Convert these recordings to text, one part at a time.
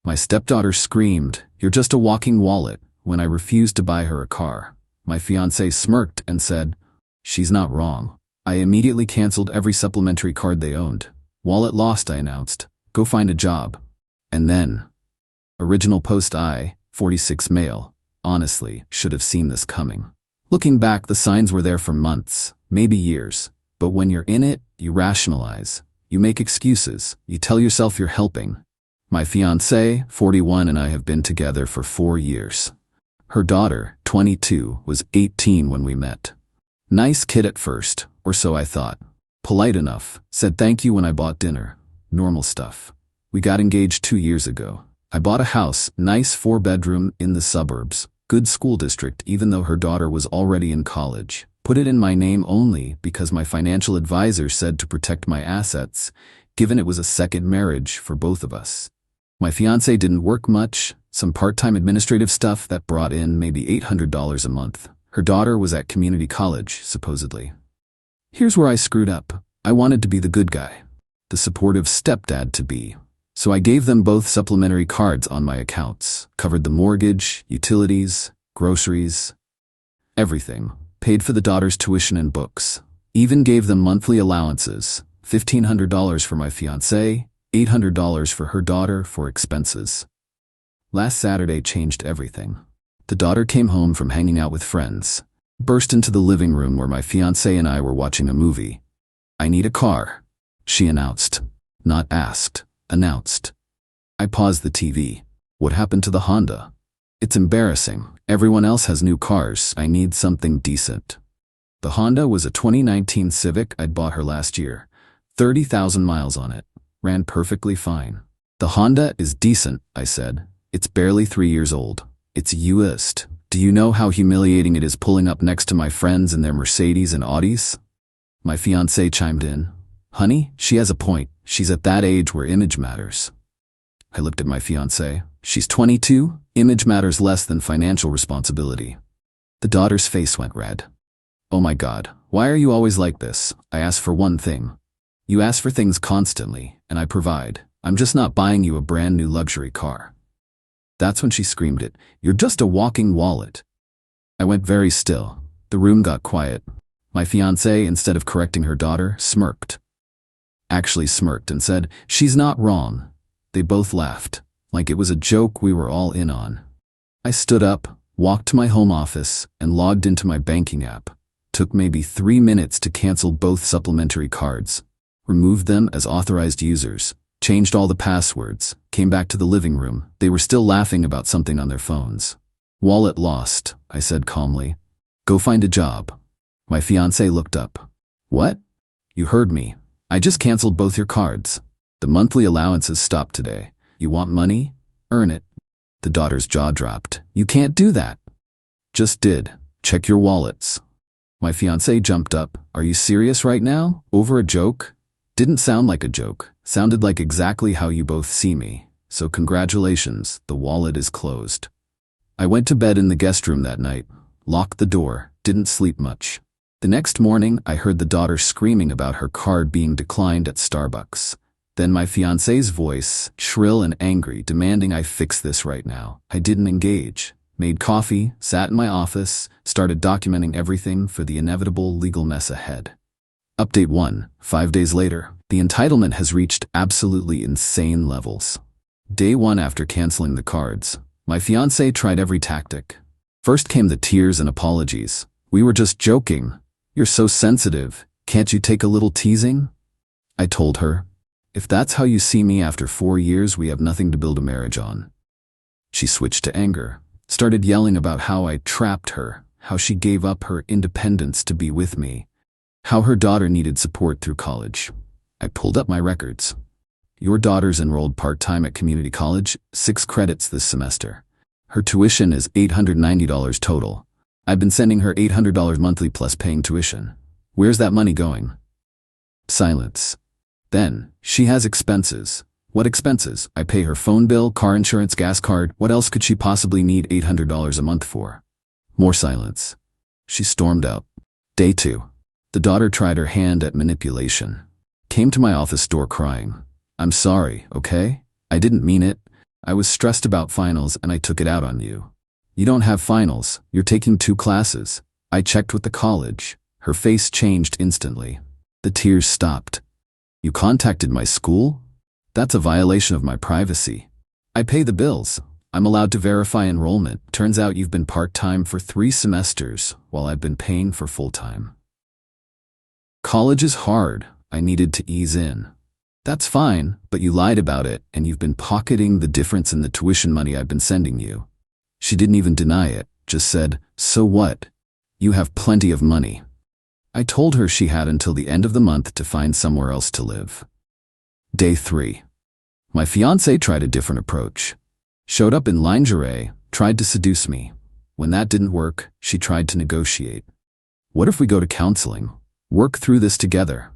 My stepdaughter screamed, "You're just a walking wallet," when I refused to buy her a car. My fiancé smirked and said, "She's not wrong." I immediately canceled every supplementary card they owned. "Wallet lost," I announced. "Go find a job." And then, original post 46 male, honestly, should have seen this coming. Looking back, the signs were there for months, maybe years. But when you're in it, you rationalize. You make excuses. You tell yourself you're helping. My fiancée, 41, and I have been together for 4 years. Her daughter, 22, was 18 when we met. Nice kid at first, or so I thought. Polite enough, said thank you when I bought dinner. Normal stuff. We got engaged 2 years ago. I bought a house, nice 4-bedroom, in the suburbs. Good school district, even though her daughter was already in college. Put it in my name only because my financial advisor said to protect my assets, given it was a second marriage for both of us. My fiancé didn't work much, some part-time administrative stuff that brought in maybe $800 a month. Her daughter was at community college, supposedly. Here's where I screwed up. I wanted to be the good guy, the supportive stepdad-to-be. So I gave them both supplementary cards on my accounts, covered the mortgage, utilities, groceries, everything. Paid for the daughter's tuition and books. Even gave them monthly allowances, $1,500 for my fiancé, $800 for her daughter for expenses. Last Saturday changed everything. The daughter came home from hanging out with friends, burst into the living room where my fiancé and I were watching a movie. "I need a car," she announced. Not asked, announced. I paused the TV. What happened to the Honda? It's embarrassing. Everyone else has new cars. I need something decent. The Honda was a 2019 Civic I'd bought her last year. 30,000 miles on it. Ran perfectly fine. The Honda is decent, I said. It's barely 3 years old. It's used. Do you know how humiliating it is pulling up next to my friends in their Mercedes and Audis? My fiancé chimed in. Honey, she has a point. She's at that age where image matters. I looked at my fiancé. She's 22. Image matters less than financial responsibility. The daughter's face went red. Oh my God, why are you always like this? I ask for one thing. You ask for things constantly, and I provide. I'm just not buying you a brand new luxury car. That's when she screamed it. You're just a walking wallet. I went very still. The room got quiet. My fiancé, instead of correcting her daughter, smirked. Actually smirked and said, "She's not wrong." They both laughed, like it was a joke we were all in on. I stood up, walked to my home office, and logged into my banking app. Took maybe 3 minutes to cancel both supplementary cards. Removed them as authorized users. Changed all the passwords. Came back to the living room. They were still laughing about something on their phones. "Wallet lost," I said calmly. "Go find a job." My fiancé looked up. "What? You heard me. I just canceled both your cards. The monthly allowances stopped today. You want money? Earn it." The daughter's jaw dropped. "You can't do that." "Just did. Check your wallets." My fiancé jumped up. "Are you serious right now? Over a joke?" Didn't sound like a joke. Sounded like exactly how you both see me. So congratulations, the wallet is closed. I went to bed in the guest room that night. Locked the door. Didn't sleep much. The next morning, I heard the daughter screaming about her card being declined at Starbucks. Then my fiancé's voice, shrill and angry, demanding I fix this right now. I didn't engage. Made coffee, sat in my office, started documenting everything for the inevitable legal mess ahead. Update 1. 5 days later, the entitlement has reached absolutely insane levels. Day 1 after canceling the cards, my fiancé tried every tactic. First came the tears and apologies. "We were just joking. You're so sensitive. Can't you take a little teasing?" I told her, "If that's how you see me after 4 years, we have nothing to build a marriage on." She switched to anger. Started yelling about how I trapped her, how she gave up her independence to be with me, how her daughter needed support through college. I pulled up my records. "Your daughter's enrolled part-time at community college, 6 credits this semester. Her tuition is $890 total. I've been sending her $800 monthly plus paying tuition. Where's that money going?" Silence. Then, "She has expenses." "What expenses?" "I pay her phone bill, car insurance, gas card. What else could she possibly need $800 a month for?" More silence. She stormed out. Day 2. The daughter tried her hand at manipulation. Came to my office door crying. "I'm sorry, okay? I didn't mean it. I was stressed about finals and I took it out on you. You don't have finals, you're taking 2 classes. I checked with the college. Her face changed instantly. The tears stopped. You contacted my school? That's a violation of my privacy. I pay the bills. I'm allowed to verify enrollment. Turns out you've been part-time for 3 semesters, while I've been paying for full-time. College is hard. I needed to ease in. That's fine, but you lied about it, and you've been pocketing the difference in the tuition money I've been sending you. She didn't even deny it, just said, so what? You have plenty of money. I told her she had until the end of the month to find somewhere else to live. Day 3. My fiancé tried a different approach. Showed up in lingerie, tried to seduce me. When that didn't work, she tried to negotiate. What if we go to counseling? Work through this together.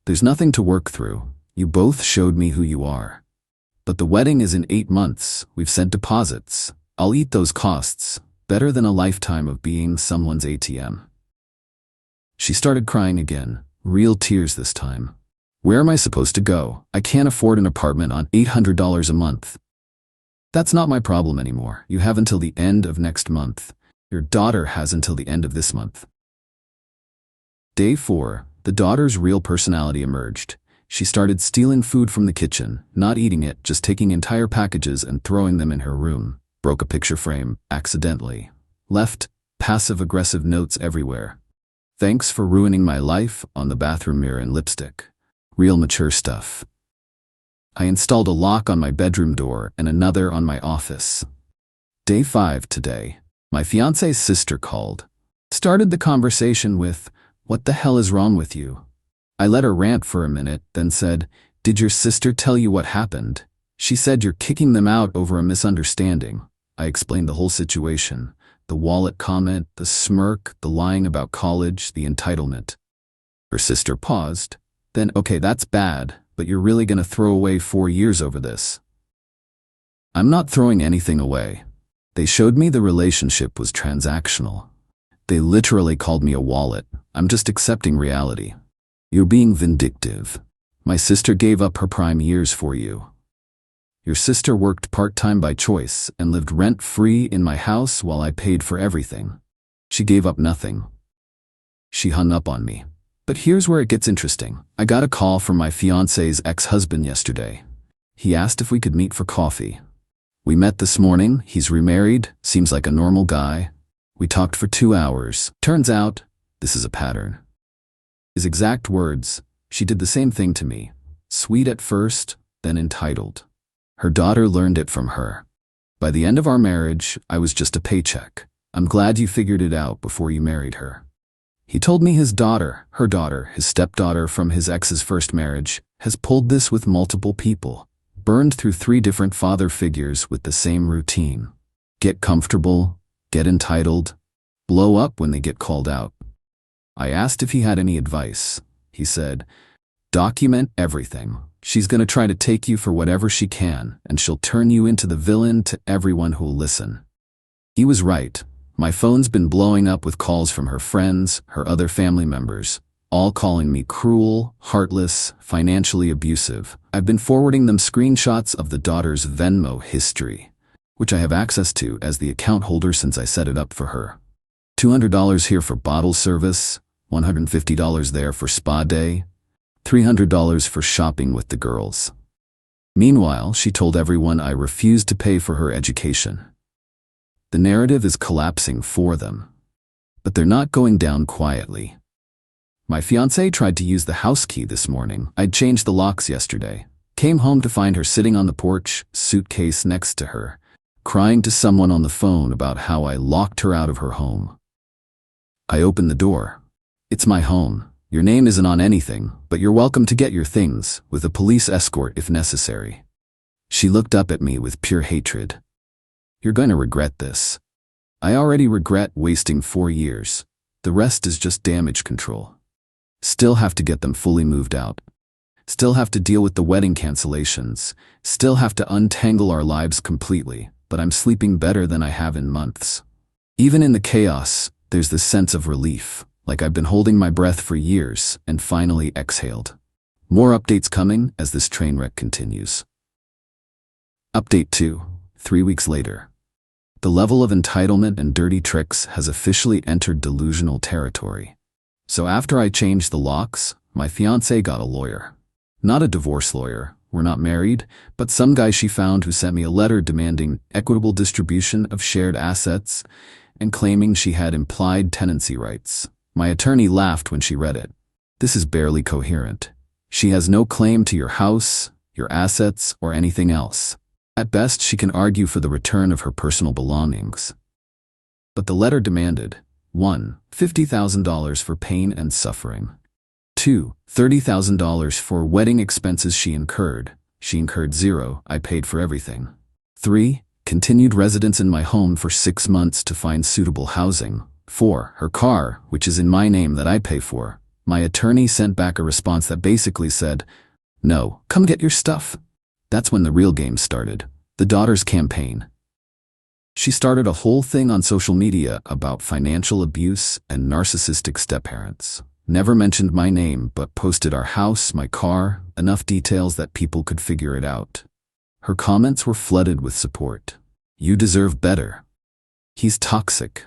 There's nothing to work through. You both showed me who you are. But the wedding is in 8 months. We've sent deposits. I'll eat those costs. Better than a lifetime of being someone's ATM. She started crying again, real tears this time. Where am I supposed to go? I can't afford an apartment on $800 a month. That's not my problem anymore. You have until the end of next month. Your daughter has until the end of this month. Day 4. The daughter's real personality emerged. She started stealing food from the kitchen, not eating it, just taking entire packages and throwing them in her room. Broke a picture frame, accidentally. Left passive-aggressive notes everywhere. Thanks for ruining my life on the bathroom mirror and lipstick. Real mature stuff. I installed a lock on my bedroom door and another on my office. Day 5 today. My fiancé's sister called. Started the conversation with, "What the hell is wrong with you?" I let her rant for a minute, then said, "Did your sister tell you what happened?" She said you're kicking them out over a misunderstanding. I explained the whole situation. The wallet comment, the smirk, the lying about college, the entitlement. Her sister paused. Then, okay, that's bad, but you're really gonna throw away 4 years over this. I'm not throwing anything away. They showed me the relationship was transactional. They literally called me a wallet. I'm just accepting reality. You're being vindictive. My sister gave up her prime years for you. Your sister worked part-time by choice and lived rent-free in my house while I paid for everything. She gave up nothing. She hung up on me. But here's where it gets interesting. I got a call from my fiancé's ex-husband yesterday. He asked if we could meet for coffee. We met this morning. He's remarried, seems like a normal guy. We talked for 2 hours. Turns out, this is a pattern. His exact words, she did the same thing to me. Sweet at first, then entitled. Her daughter learned it from her. By the end of our marriage, I was just a paycheck. I'm glad you figured it out before you married her. He told me his daughter, her daughter, his stepdaughter from his ex's first marriage, has pulled this with multiple people, burned through 3 different father figures with the same routine. Get comfortable, get entitled, blow up when they get called out. I asked if he had any advice. He said, document everything. She's gonna try to take you for whatever she can, and she'll turn you into the villain to everyone who'll listen. He was right. My phone's been blowing up with calls from her friends, her other family members, all calling me cruel, heartless, financially abusive. I've been forwarding them screenshots of the daughter's Venmo history, which I have access to as the account holder since I set it up for her. $200 here for bottle service, $150 there for spa day, $300 for shopping with the girls. Meanwhile, she told everyone I refused to pay for her education. The narrative is collapsing for them. But they're not going down quietly. My fiancé tried to use the house key this morning. I'd changed the locks yesterday. Came home to find her sitting on the porch, suitcase next to her, crying to someone on the phone about how I locked her out of her home. I opened the door. It's my home. Your name isn't on anything, but you're welcome to get your things, with a police escort if necessary. She looked up at me with pure hatred. You're going to regret this. I already regret wasting 4 years. The rest is just damage control. Still have to get them fully moved out. Still have to deal with the wedding cancellations. Still have to untangle our lives completely, but I'm sleeping better than I have in months. Even in the chaos, there's this sense of relief, like I've been holding my breath for years and finally exhaled. More updates coming as this train wreck continues. Update 2, 3 weeks later. The level of entitlement and dirty tricks has officially entered delusional territory. So after I changed the locks, my fiancée got a lawyer. Not a divorce lawyer, we're not married, but some guy she found who sent me a letter demanding equitable distribution of shared assets and claiming she had implied tenancy rights. My attorney laughed when she read it. This is barely coherent. She has no claim to your house, your assets, or anything else. At best, she can argue for the return of her personal belongings. But the letter demanded 1. $50,000 for pain and suffering. 2. $30,000 for wedding expenses she incurred. She incurred 0, I paid for everything. 3. Continued residence in my home for 6 months to find suitable housing. 4. Her car, which is in my name that I pay for. My attorney sent back a response that basically said, "No, come get your stuff." That's when the real game started, the daughter's campaign. She started a whole thing on social media about financial abuse and narcissistic stepparents. Never mentioned my name, but posted our house, my car, enough details that people could figure it out. Her comments were flooded with support. "You deserve better. He's toxic."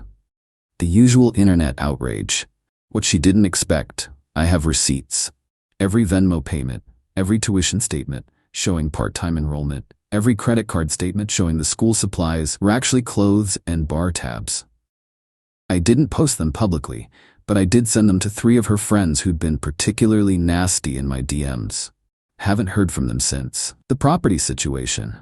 The usual internet outrage. What she didn't expect, I have receipts. Every Venmo payment, every tuition statement showing part-time enrollment, every credit card statement showing the school supplies were actually clothes and bar tabs. I didn't post them publicly, but I did send them to 3 of her friends who'd been particularly nasty in my DMs. Haven't heard from them since. The property situation.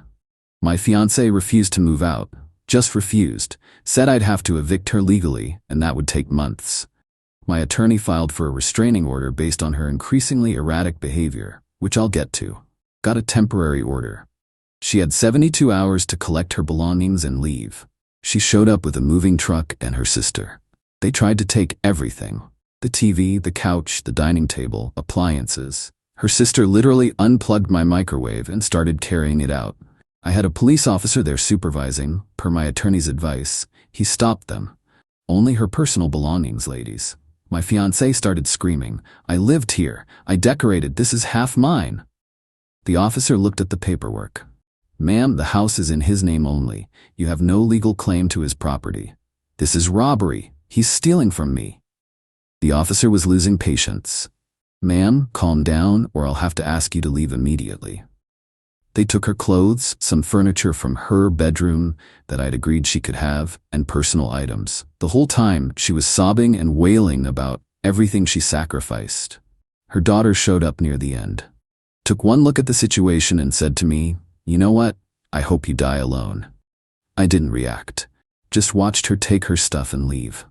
My fiancé refused to move out, just refused, said I'd have to evict her legally, and that would take months. My attorney filed for a restraining order based on her increasingly erratic behavior, which I'll get to. Got a temporary order. She had 72 hours to collect her belongings and leave. She showed up with a moving truck and her sister. They tried to take everything. The TV, the couch, the dining table, appliances. Her sister literally unplugged my microwave and started carrying it out. I had a police officer there supervising, per my attorney's advice. He stopped them. "Only her personal belongings, ladies." My fiancé started screaming, "I lived here. I decorated. This is half mine." The officer looked at the paperwork. "Ma'am, the house is in his name only. You have no legal claim to his property. This is robbery. He's stealing from me." The officer was losing patience. "Ma'am, calm down or I'll have to ask you to leave immediately." They took her clothes, some furniture from her bedroom that I'd agreed she could have, and personal items. The whole time, she was sobbing and wailing about everything she sacrificed. Her daughter showed up near the end. Took one look at the situation and said to me, "You know what? I hope you die alone." I didn't react. Just watched her take her stuff and leave.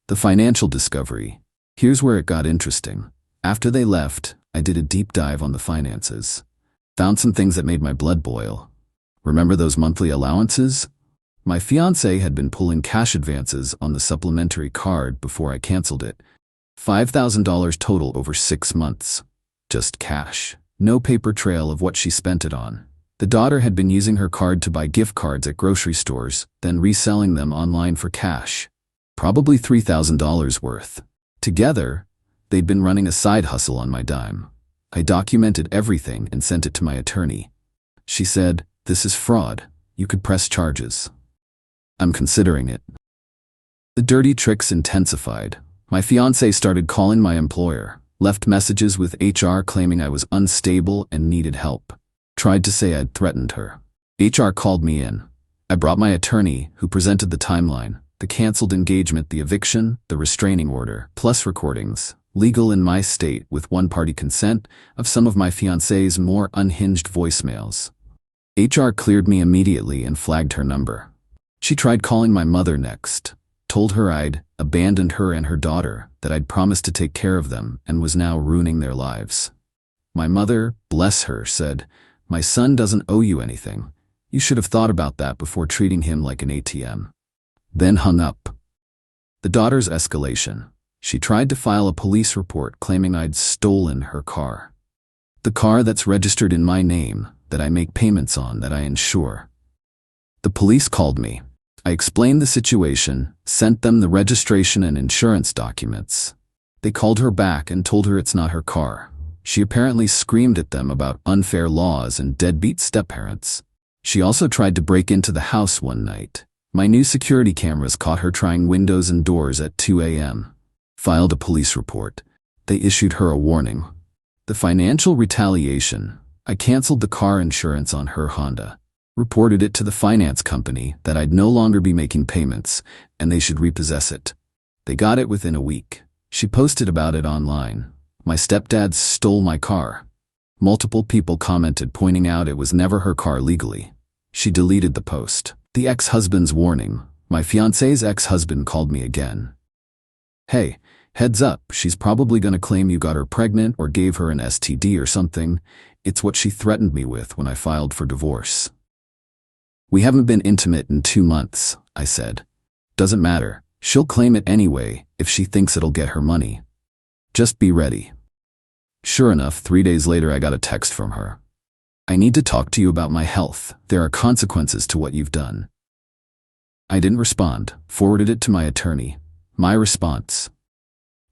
The financial discovery. Here's where it got interesting. After they left, I did a deep dive on the finances. Found some things that made my blood boil. Remember those monthly allowances? My fiancé had been pulling cash advances on the supplementary card before I canceled it. $5,000 total over 6 months. Just cash. No paper trail of what she spent it on. The daughter had been using her card to buy gift cards at grocery stores, then reselling them online for cash. Probably $3,000 worth. Together, they'd been running a side hustle on my dime. I documented everything and sent it to my attorney. She said, "This is fraud. You could press charges." I'm considering it. The dirty tricks intensified. My fiancé started calling my employer, left messages with HR claiming I was unstable and needed help. Tried to say I'd threatened her. HR called me in. I brought my attorney, who presented the timeline, the canceled engagement, the eviction, the restraining order, plus recordings, legal in my state with one-party consent, of some of my fiancé's more unhinged voicemails. HR cleared me immediately and flagged her number. She tried calling my mother next, told her I'd abandoned her and her daughter, that I'd promised to take care of them and was now ruining their lives. My mother, bless her, said, "My son doesn't owe you anything. You should have thought about that before treating him like an ATM." Then hung up. The daughter's escalation. She tried to file a police report claiming I'd stolen her car. The car that's registered in my name, that I make payments on, that I insure. The police called me. I explained the situation, sent them the registration and insurance documents. They called her back and told her it's not her car. She apparently screamed at them about unfair laws and deadbeat stepparents. She also tried to break into the house one night. My new security cameras caught her trying windows and doors at 2 a.m. Filed a police report. They issued her a warning. The financial retaliation. I canceled the car insurance on her Honda. Reported it to the finance company that I'd no longer be making payments and they should repossess it. They got it within a week. She posted about it online. My stepdad stole my car. Multiple people commented pointing out it was never her car legally. She deleted the post. The ex-husband's warning. My fiancé's ex-husband called me again. Hey, heads up, she's probably gonna claim you got her pregnant or gave her an STD or something. It's what she threatened me with when I filed for divorce. We haven't been intimate in 2 months, I said. Doesn't matter. She'll claim it anyway if she thinks it'll get her money. Just be ready. Sure enough, 3 days later I got a text from her. I need to talk to you about my health. There are consequences to what you've done. I didn't respond, forwarded it to my attorney. My response.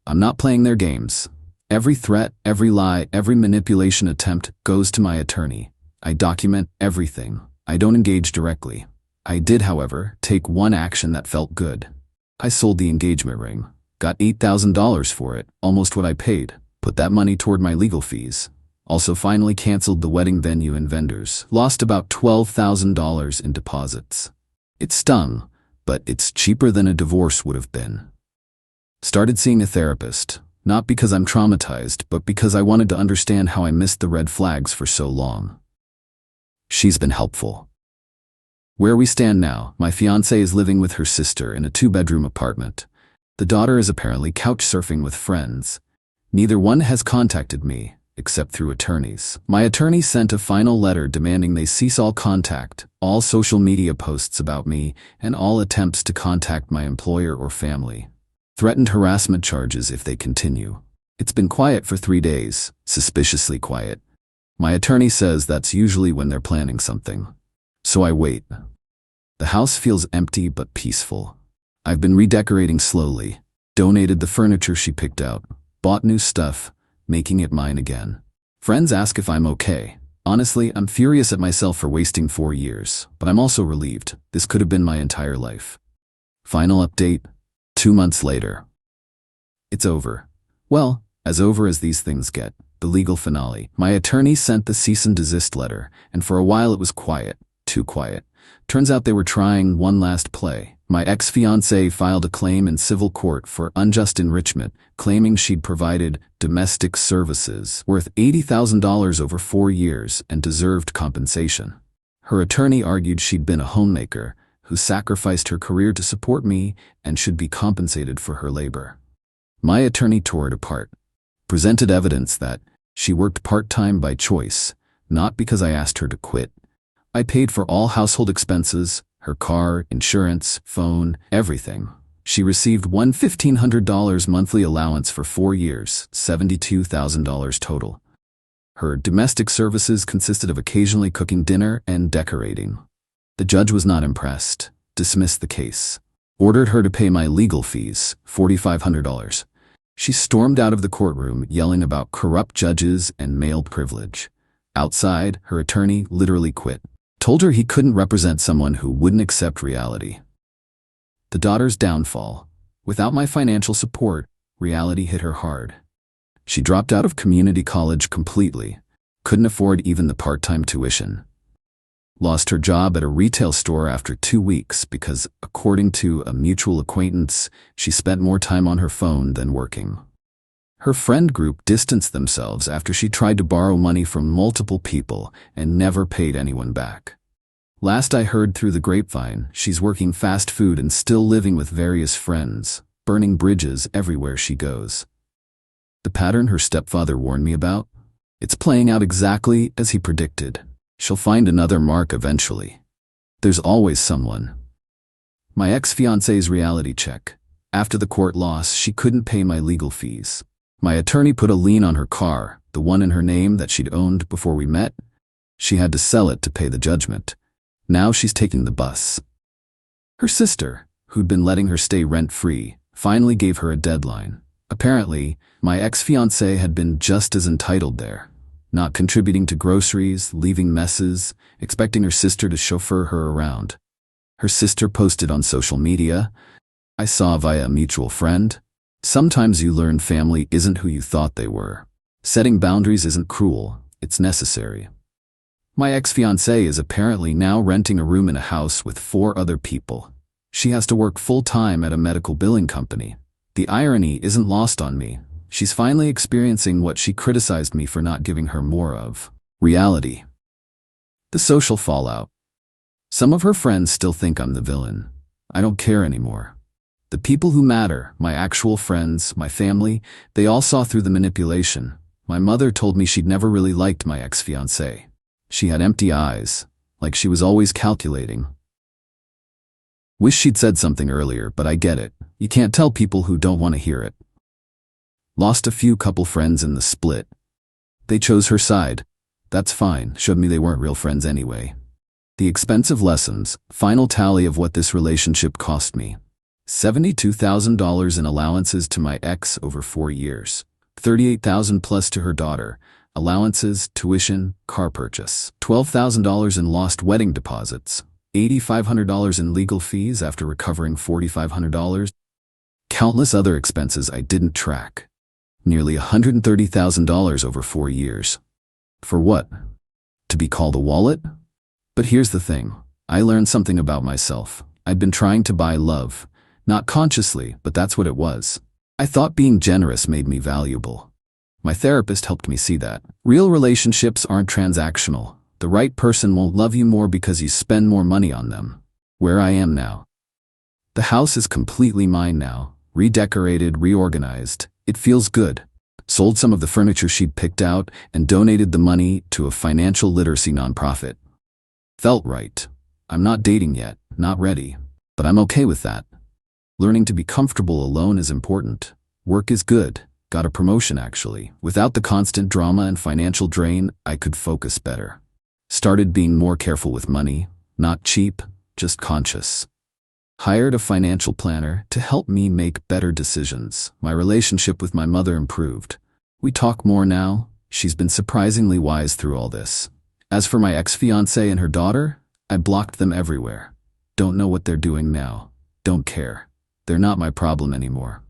I'm not playing their games. Every threat, every lie, every manipulation attempt goes to my attorney. I document everything. I don't engage directly. I did, however, take one action that felt good. I sold the engagement ring. Got $8,000 for it, almost what I paid. Put that money toward my legal fees. Also finally canceled the wedding venue and vendors. Lost about $12,000 in deposits. It stung, but it's cheaper than a divorce would have been. Started seeing a therapist, not because I'm traumatized, but because I wanted to understand how I missed the red flags for so long. She's been helpful. Where we stand now, my fiancé is living with her sister in a 2-bedroom apartment. The daughter is apparently couch surfing with friends. Neither one has contacted me, except through attorneys. My attorney sent a final letter demanding they cease all contact, all social media posts about me, and all attempts to contact my employer or family. Threatened harassment charges if they continue. It's been quiet for 3 days, suspiciously quiet. My attorney says that's usually when they're planning something. So I wait. The house feels empty but peaceful. I've been redecorating slowly, donated the furniture she picked out, bought new stuff, making it mine again. Friends ask if I'm okay. Honestly, I'm furious at myself for wasting 4 years, but I'm also relieved. This could have been my entire life. Final update, 2 months later. It's over. Well, as over as these things get. The legal finale. My attorney sent the cease and desist letter, and for a while it was quiet. Too quiet. Turns out they were trying one last play. My ex-fiancée filed a claim in civil court for unjust enrichment, claiming she'd provided domestic services worth $80,000 over 4 years and deserved compensation. Her attorney argued she'd been a homemaker who sacrificed her career to support me and should be compensated for her labor. My attorney tore it apart. Presented evidence that she worked part-time by choice, not because I asked her to quit. I paid for all household expenses, her car, insurance, phone, everything. She received one $1,500 monthly allowance for 4 years, $72,000 total. Her domestic services consisted of occasionally cooking dinner and decorating. The judge was not impressed, dismissed the case, ordered her to pay my legal fees, $4,500. She stormed out of the courtroom yelling about corrupt judges and male privilege. Outside, her attorney literally quit. Told her he couldn't represent someone who wouldn't accept reality. The daughter's downfall. Without my financial support, reality hit her hard. She dropped out of community college completely. Couldn't afford even the part-time tuition. Lost her job at a retail store after 2 weeks because, according to a mutual acquaintance, she spent more time on her phone than working. Her friend group distanced themselves after she tried to borrow money from multiple people and never paid anyone back. Last I heard through the grapevine, she's working fast food and still living with various friends, burning bridges everywhere she goes. The pattern her stepfather warned me about? It's playing out exactly as he predicted. She'll find another mark eventually. There's always someone. My ex-fiancé's reality check. After the court loss, she couldn't pay my legal fees. My attorney put a lien on her car, the one in her name that she'd owned before we met. She had to sell it to pay the judgment. Now she's taking the bus. Her sister, who'd been letting her stay rent-free, finally gave her a deadline. Apparently, my ex-fiancé had been just as entitled there, not contributing to groceries, leaving messes, expecting her sister to chauffeur her around. Her sister posted on social media, I saw via a mutual friend. Sometimes you learn family isn't who you thought they were. Setting boundaries isn't cruel, it's necessary. My ex-fiancée is apparently now renting a room in a house with 4 other people. She has to work full-time at a medical billing company. The irony isn't lost on me. She's finally experiencing what she criticized me for not giving her more of. Reality. The social fallout. Some of her friends still think I'm the villain. I don't care anymore. The people who matter, my actual friends, my family, they all saw through the manipulation. My mother told me she'd never really liked my ex-fiancé. She had empty eyes, like she was always calculating. Wish she'd said something earlier, but I get it. You can't tell people who don't want to hear it. Lost a few couple friends in the split. They chose her side. That's fine, showed me they weren't real friends anyway. The expensive lessons, final tally of what this relationship cost me. $72,000 in allowances to my ex over 4 years. $38,000 plus to her daughter. Allowances, tuition, car purchase. $12,000 in lost wedding deposits. $8,500 in legal fees after recovering $4,500. Countless other expenses I didn't track. Nearly $130,000 over 4 years. For what? To be called a wallet? But here's the thing. I learned something about myself. I'd been trying to buy love. Not consciously, but that's what it was. I thought being generous made me valuable. My therapist helped me see that. Real relationships aren't transactional. The right person won't love you more because you spend more money on them. Where I am now. The house is completely mine now. Redecorated, reorganized. It feels good. Sold some of the furniture she'd picked out and donated the money to a financial literacy nonprofit. Felt right. I'm not dating yet, not ready. But I'm okay with that. Learning to be comfortable alone is important. Work is good. Got a promotion actually. Without the constant drama and financial drain, I could focus better. Started being more careful with money. Not cheap, just conscious. Hired a financial planner to help me make better decisions. My relationship with my mother improved. We talk more now. She's been surprisingly wise through all this. As for my ex-fiancée and her daughter, I blocked them everywhere. Don't know what they're doing now. Don't care. They're not my problem anymore.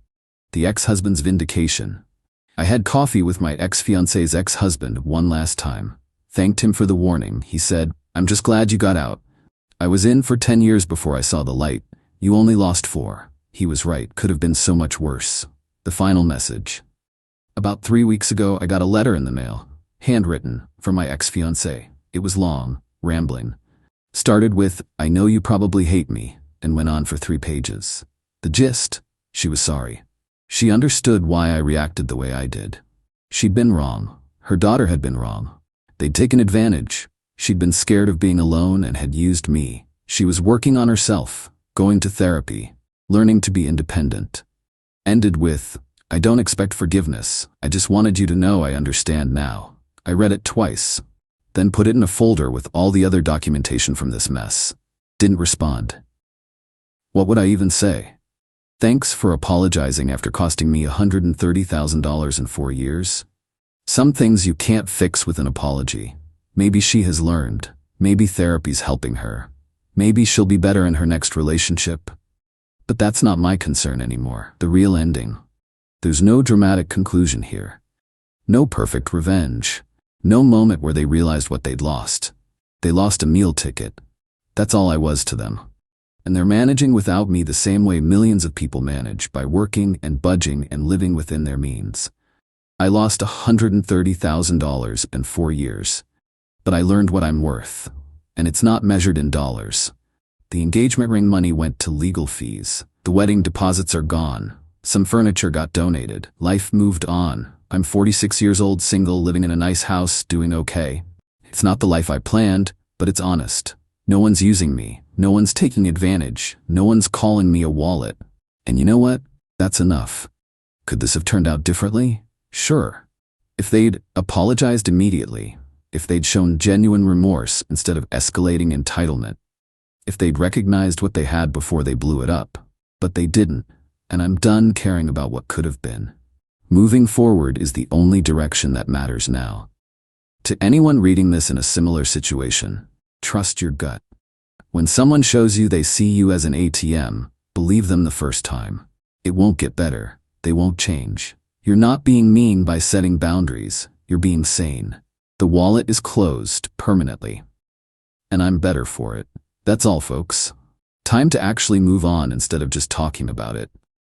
The ex-husband's vindication. I had coffee with my ex-fiancée's ex-husband one last time. Thanked him for the warning. He said, I'm just glad you got out. I was in for 10 years before I saw the light. You only lost 4. He was right. Could have been so much worse. The final message. About 3 weeks ago, I got a letter in the mail. Handwritten, from my ex-fiancée. It was long, rambling. Started with, I know you probably hate me, and went on for 3 pages. The gist? She was sorry. She understood why I reacted the way I did. She'd been wrong. Her daughter had been wrong. They'd taken advantage. She'd been scared of being alone and had used me. She was working on herself, going to therapy, learning to be independent. Ended with, I don't expect forgiveness. I just wanted you to know I understand now. I read it twice. Then put it in a folder with all the other documentation from this mess. Didn't respond. What would I even say? Thanks for apologizing after costing me $130,000 in 4 years. Some things you can't fix with an apology. Maybe she has learned. Maybe therapy's helping her. Maybe she'll be better in her next relationship. But that's not my concern anymore. The real ending. There's no dramatic conclusion here. No perfect revenge. No moment where they realized what they'd lost. They lost a meal ticket. That's all I was to them. And they're managing without me the same way millions of people manage, by working and budging and living within their means. I lost $130,000 in 4 years. But I learned what I'm worth. And it's not measured in dollars. The engagement ring money went to legal fees. The wedding deposits are gone. Some furniture got donated. Life moved on. I'm 46 years old, single, living in a nice house, doing okay. It's not the life I planned, but it's honest. No one's using me. No one's taking advantage. No one's calling me a wallet. And you know what? That's enough. Could this have turned out differently? Sure. If they'd apologized immediately. If they'd shown genuine remorse instead of escalating entitlement. If they'd recognized what they had before they blew it up. But they didn't. And I'm done caring about what could have been. Moving forward is the only direction that matters now. To anyone reading this in a similar situation, trust your gut. When someone shows you they see you as an ATM, believe them the first time. It won't get better. They won't change. You're not being mean by setting boundaries. You're being sane. The wallet is closed permanently. And I'm better for it. That's all, folks. Time to actually move on instead of just talking about it.